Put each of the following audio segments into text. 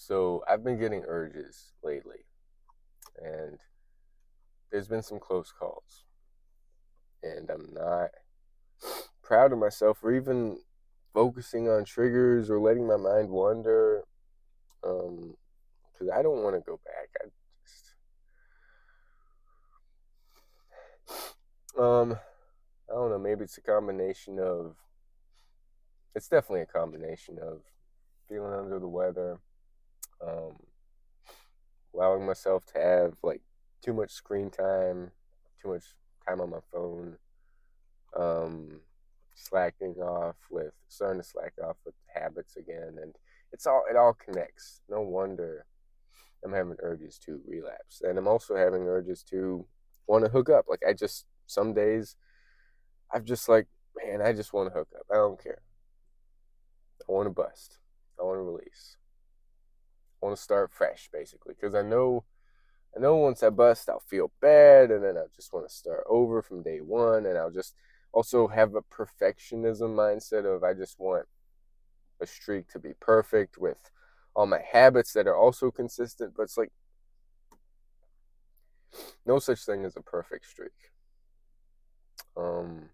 So I've been getting urges lately, and there's been some close calls, and I'm not proud of myself for even focusing on triggers or letting my mind wander. Because I don't want to go back. Um, I don't know. Maybe it's a combination of. It's definitely a combination of feeling under the weather, um, allowing myself to have like too much screen time, too much time on my phone, um, starting to slack off with habits again, and it all connects. No wonder I'm having urges to relapse, and I'm also having urges to want to hook up. Like some days I've just like, man, I just want to hook up. I don't care. I want to bust. I want to release. I want to start fresh, basically, because I know once I bust, I'll feel bad, and then I just want to start over from day one, and I'll just also have a perfectionism mindset of I just want a streak to be perfect with all my habits that are also consistent, but it's like no such thing as a perfect streak. Um,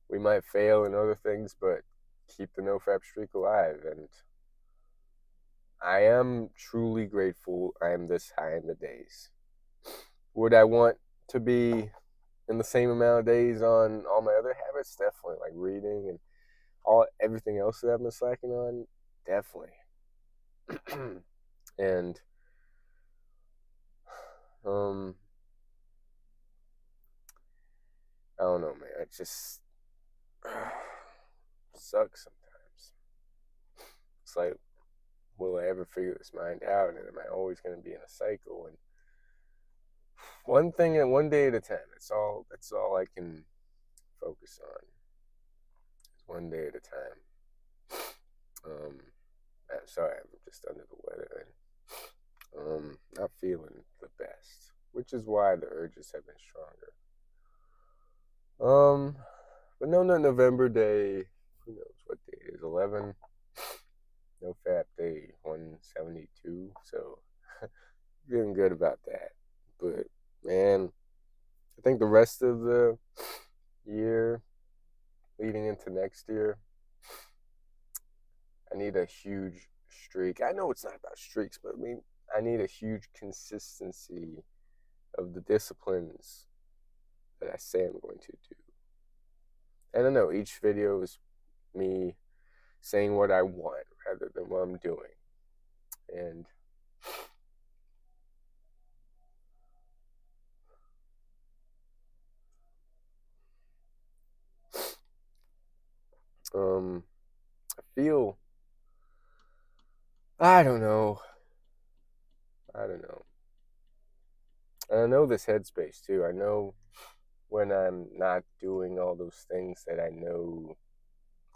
we might fail in other things, but keep the NoFap streak alive, and I am truly grateful I am this high in the days. Would I want to be in the same amount of days on all my other habits? Definitely, like reading and everything else that I've been slacking on. Definitely. And um, I don't know, man. It just sucks sometimes. It's like, will I ever figure this mind out? And am I always going to be in a cycle? And one thing and one day at a time. That's all I can focus on. It's one day at a time. Um, I'm sorry, I'm just under the weather and not feeling the best, which is why the urges have been stronger. But NoNutNovember day, who knows what day it is? 11. NoFap day 172. So feeling good about that. But man, I think the rest of the year leading into next year, I need a huge streak. I know it's not about streaks, but I need a huge consistency of the disciplines that I say I'm going to do. And I know each video is me saying what I want rather than what I'm doing. And I feel I don't know. I don't know. And I know this headspace too. I know when I'm not doing all those things that I know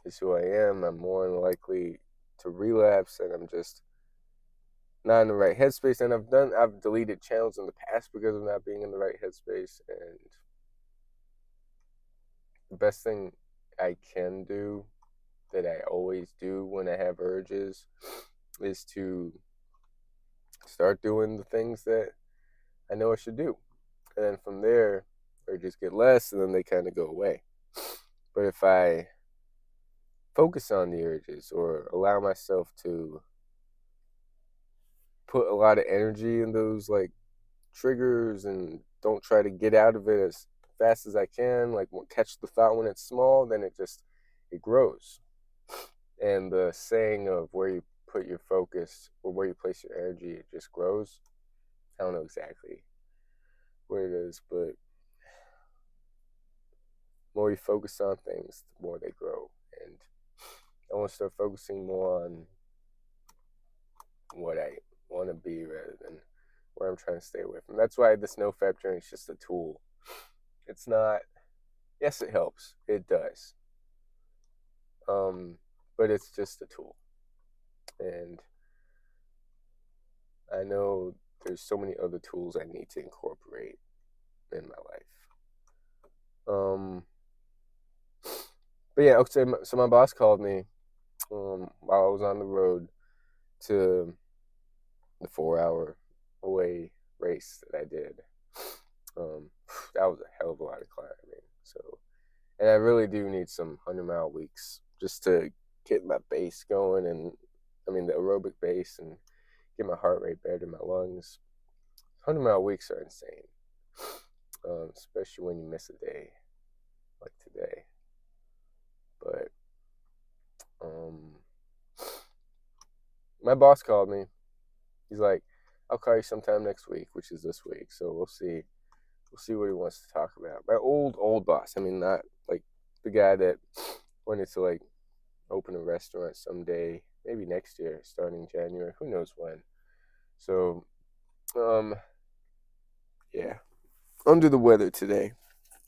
is who I am, I'm more likely to relapse, and I'm just not in the right headspace. And I've deleted channels in the past because of not being in the right headspace. And the best thing I can do that I always do when I have urges is to start doing the things that I know I should do. And then from there, urges get less and then they kind of go away. But if I focus on the urges or allow myself to put a lot of energy in those like triggers and don't try to get out of it as fast as I can, like catch the thought when it's small, then it grows. And the saying of where you put your focus or where you place your energy, it just grows. I don't know exactly where it is, but the more you focus on things, the more they grow. And I want to start focusing more on what I want to be rather than where I'm trying to stay away from. That's why this NoFap journey is just a tool. It's not. Yes, it helps. It does. But it's just a tool, and I know there's so many other tools I need to incorporate in my life. But yeah, okay. So my boss called me while I was on the road to the 4 hour away race that I did. That was a hell of a lot of climbing. So, and I really do need some 100-mile weeks just to get my base going, and I mean the aerobic base, and get my heart rate better in my lungs. 100-mile weeks are insane, especially when you miss a day like today. But my boss called me. He's like, "I'll call you sometime next week," which is this week. So we'll see. We'll see what he wants to talk about. My old boss. I mean, not like the guy that wanted to like open a restaurant someday, maybe next year, starting January. Who knows when? So, yeah, under the weather today,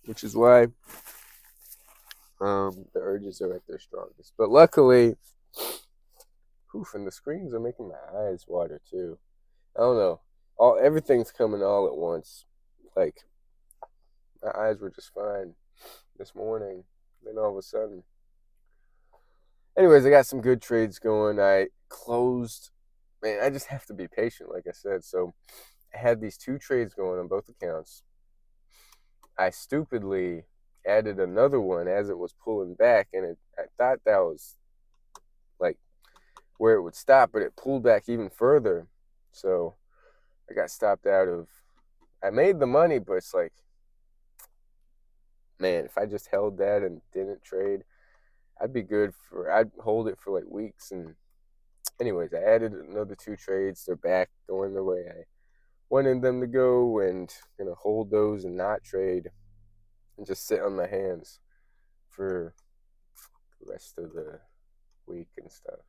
which is why the urges are at their strongest. But luckily, and the screens are making my eyes water too. I don't know. Everything's coming all at once. Like my eyes were just fine this morning, then all of a sudden. Anyways, I got some good trades going. I closed. Man, I just have to be patient, like I said. So I had these 2 trades going on both accounts. I stupidly added another one as it was pulling back, and I thought that was like where it would stop, but it pulled back even further. So I got stopped out of. I made the money, but it's like, man, if I just held that and didn't trade, I'd hold it for like weeks. And anyways, I added another 2 trades. They're back going the way I wanted them to go, and gonna hold those and not trade and just sit on my hands for the rest of the week and stuff.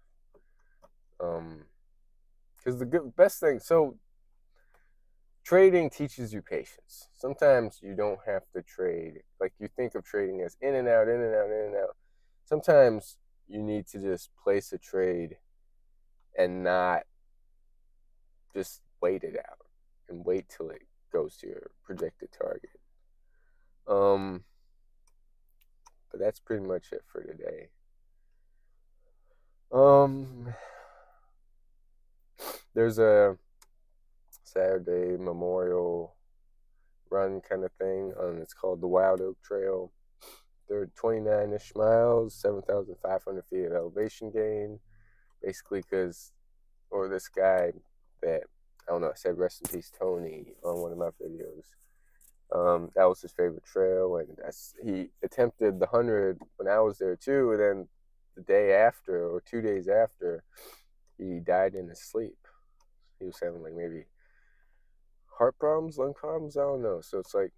Because the best thing, so trading teaches you patience. Sometimes you don't have to trade. Like you think of trading as in and out, in and out, in and out. Sometimes you need to just place a trade and not just wait it out and wait till it goes to your projected target. But that's pretty much it for today. There's a Saturday Memorial run kind of thing. It's called the Wild Oak Trail. They're 29-ish miles, 7,500 feet of elevation gain. Basically, or this guy that, I don't know, I said rest in peace Tony on one of my videos. That was his favorite trail, and he attempted the 100 when I was there too, and then the day after, or 2 days after, he died in his sleep. He was having like maybe heart problems, lung problems, I don't know. So it's like,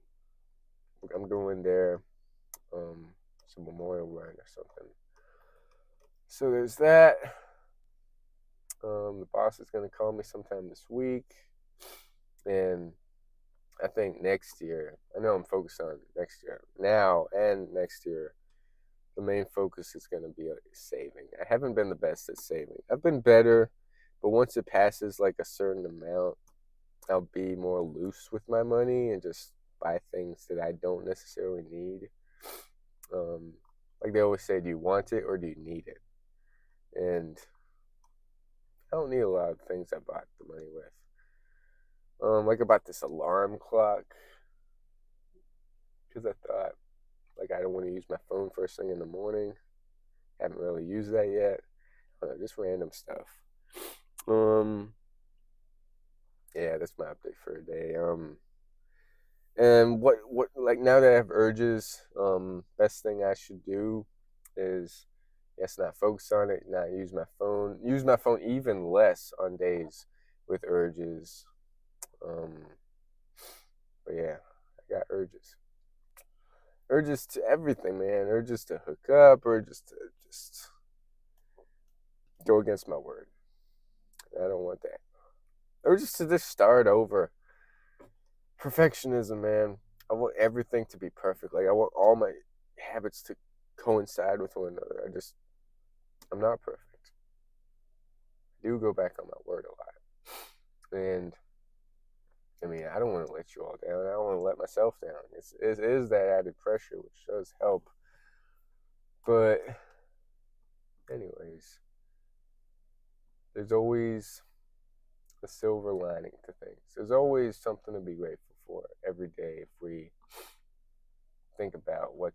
I'm going there, some memorial run or something. So there's that. The boss is going to call me sometime this week, and I think next year, I know I'm focused on next year now, and next year the main focus is going to be saving. I haven't been the best at saving. I've been better, but once it passes like a certain amount, I'll be more loose with my money and just buy things that I don't necessarily need. Like they always say, do you want it or do you need it? And I don't need a lot of things I bought the money with. Like I bought this alarm clock because I thought, like, I don't want to use my phone first thing in the morning. Haven't really used that yet. Just random stuff. Yeah, that's my update for today. And what like now that I have urges, best thing I should do is, yes, not focus on it, not use my phone. Use my phone even less on days with urges. But yeah, I got urges. Urges to everything, man. Urges to hook up, urges to just go against my word. I don't want that. Urges to just start over. Perfectionism, man. I want everything to be perfect. Like I want all my habits to coincide with one another. I'm not perfect. I do go back on my word a lot. And I mean, I don't want to let you all down. I don't want to let myself down. It is that added pressure, which does help. But anyways, there's always the silver lining to things. There's always something to be grateful for every day if we think about what